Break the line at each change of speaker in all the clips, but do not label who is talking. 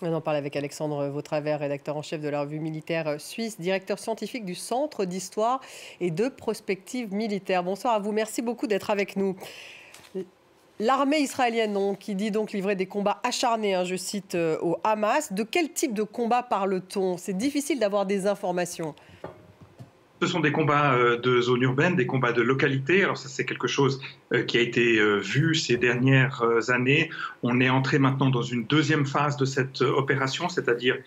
On en parle avec Alexandre Vautravers, rédacteur en chef de la revue militaire suisse, directeur scientifique du Centre d'histoire et de prospective militaire. Bonsoir à vous, merci beaucoup d'être avec nous. L'armée israélienne, qui dit donc livrer des combats acharnés, je cite, au Hamas. De quel type de combat parle-t-on? C'est difficile d'avoir des informations.
Ce sont des combats de zone urbaine, des combats de localité. Alors ça, c'est quelque chose qui a été vu ces dernières années. On est entré maintenant dans une deuxième phase de cette opération, c'est-à-dire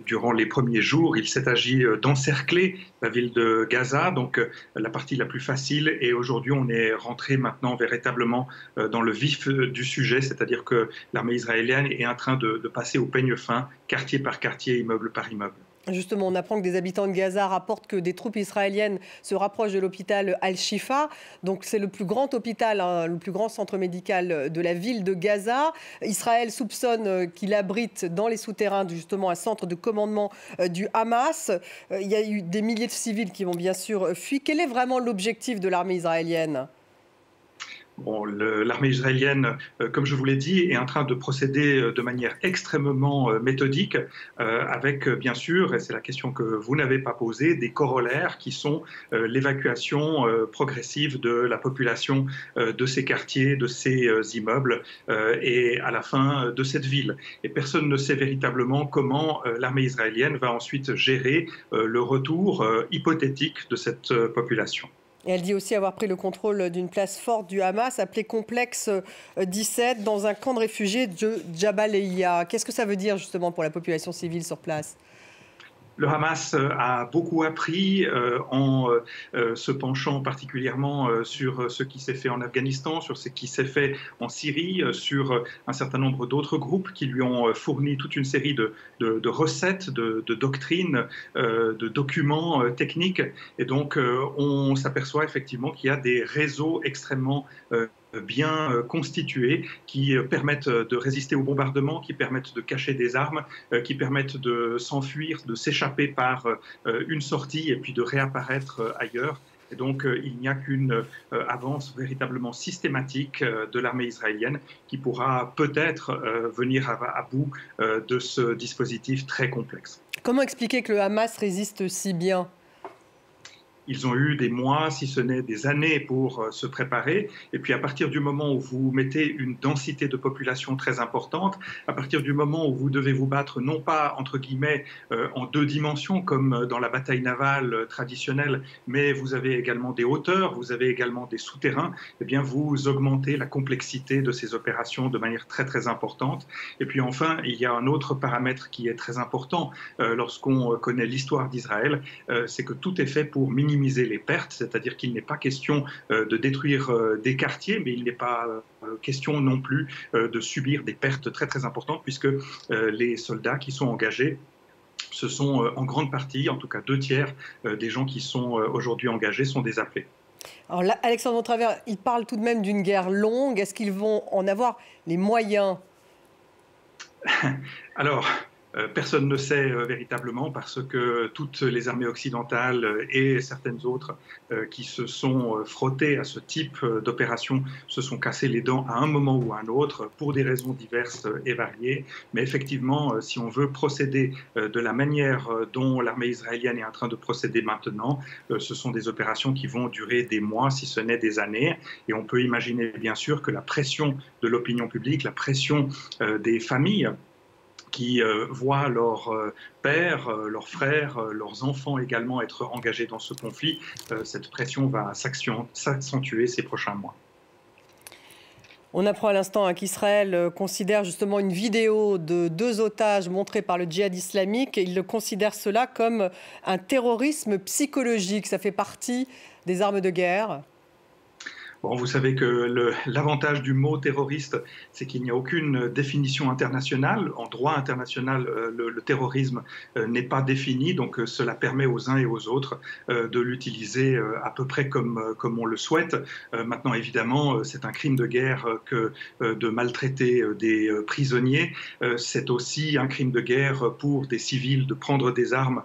durant les premiers jours, il s'est agi d'encercler la ville de Gaza, donc la partie la plus facile. Et aujourd'hui, on est rentré maintenant véritablement dans le vif du sujet, c'est-à-dire que l'armée israélienne est en train de passer au peigne fin, quartier par quartier, immeuble par immeuble.
Justement, on apprend que des habitants de Gaza rapportent que des troupes israéliennes se rapprochent de l'hôpital Al-Shifa. Donc c'est le plus grand hôpital, le plus grand centre médical de la ville de Gaza. Israël soupçonne qu'il abrite dans les souterrains justement un centre de commandement du Hamas. Il y a eu des milliers de civils qui ont bien sûr fui. Quel est vraiment l'objectif de l'armée israélienne ?
Bon, l'armée israélienne, comme je vous l'ai dit, est en train de procéder de manière extrêmement méthodique, avec bien sûr, et c'est la question que vous n'avez pas posée, des corollaires qui sont l'évacuation progressive de la population de ces quartiers, de ces immeubles, et à la fin de cette ville. Et personne ne sait véritablement comment l'armée israélienne va ensuite gérer le retour hypothétique de cette population.
Et elle dit aussi avoir pris le contrôle d'une place forte du Hamas, appelée Complexe 17, dans un camp de réfugiés de Jabaléa. Qu'est-ce que ça veut dire justement pour la population civile sur place ?
Le Hamas a beaucoup appris en se penchant particulièrement sur ce qui s'est fait en Afghanistan, sur ce qui s'est fait en Syrie, sur un certain nombre d'autres groupes qui lui ont fourni toute une série de recettes, de doctrines, de documents techniques. Et donc, on s'aperçoit effectivement qu'il y a des réseaux extrêmement bien constitués, qui permettent de résister au bombardement, qui permettent de cacher des armes, qui permettent de s'enfuir, de s'échapper par une sortie et puis de réapparaître ailleurs. Et donc, il n'y a qu'une avance véritablement systématique de l'armée israélienne qui pourra peut-être venir à bout de ce dispositif très complexe.
Comment expliquer que le Hamas résiste si bien ?
Ils ont eu des mois, si ce n'est des années, pour se préparer. Et puis à partir du moment où vous mettez une densité de population très importante, à partir du moment où vous devez vous battre non pas, entre guillemets, en deux dimensions, comme dans la bataille navale traditionnelle, mais vous avez également des hauteurs, vous avez également des souterrains, eh bien vous augmentez la complexité de ces opérations de manière très très importante. Et puis enfin, il y a un autre paramètre qui est très important lorsqu'on connaît l'histoire d'Israël, c'est que tout est fait pour minimiser les pertes, c'est-à-dire qu'il n'est pas question de détruire des quartiers, mais il n'est pas question non plus de subir des pertes très très importantes, puisque les soldats qui sont engagés, ce sont en grande partie, en tout cas 2/3 des gens qui sont aujourd'hui engagés sont des appelés.
Alors là, Alexandre Vautravers, il parle tout de même d'une guerre longue. Est-ce qu'ils vont en avoir les moyens ?
Alors, personne ne sait véritablement, parce que toutes les armées occidentales et certaines autres qui se sont frottées à ce type d'opération se sont cassées les dents à un moment ou à un autre pour des raisons diverses et variées. Mais effectivement, si on veut procéder de la manière dont l'armée israélienne est en train de procéder maintenant, ce sont des opérations qui vont durer des mois, si ce n'est des années. Et on peut imaginer bien sûr que la pression de l'opinion publique, la pression des familles, qui voient leurs pères, leurs frères, leurs enfants également être engagés dans ce conflit, cette pression va s'accentuer ces prochains mois.
On apprend à l'instant qu'Israël considère justement une vidéo de 2 otages montrés par le djihad islamique. Il considère cela comme un terrorisme psychologique. Ça fait partie des armes de guerre.
Bon, vous savez que l'avantage du mot terroriste, c'est qu'il n'y a aucune définition internationale. En droit international, le terrorisme n'est pas défini, donc cela permet aux uns et aux autres de l'utiliser à peu près comme on le souhaite. Maintenant, évidemment, c'est un crime de guerre que de maltraiter des prisonniers. C'est aussi un crime de guerre pour des civils de prendre des armes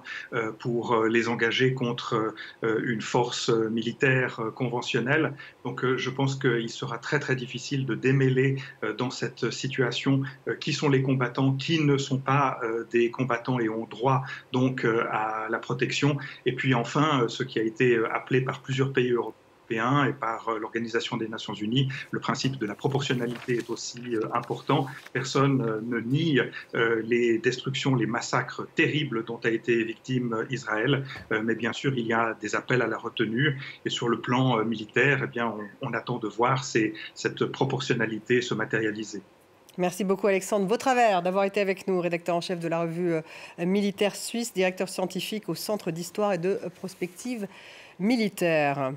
pour les engager contre une force militaire conventionnelle. Donc Donc je pense qu'il sera très très difficile de démêler dans cette situation qui sont les combattants, qui ne sont pas des combattants et ont droit donc à la protection. Et puis enfin, ce qui a été appelé par plusieurs pays européens et par l'Organisation des Nations Unies, le principe de la proportionnalité est aussi important. Personne ne nie les destructions, les massacres terribles dont a été victime Israël, mais bien sûr il y a des appels à la retenue et sur le plan militaire, eh bien, on attend de voir cette proportionnalité se matérialiser.
Merci beaucoup Alexandre Vautravers d'avoir été avec nous, rédacteur en chef de la revue Militaire Suisse, directeur scientifique au Centre d'histoire et de prospective militaire.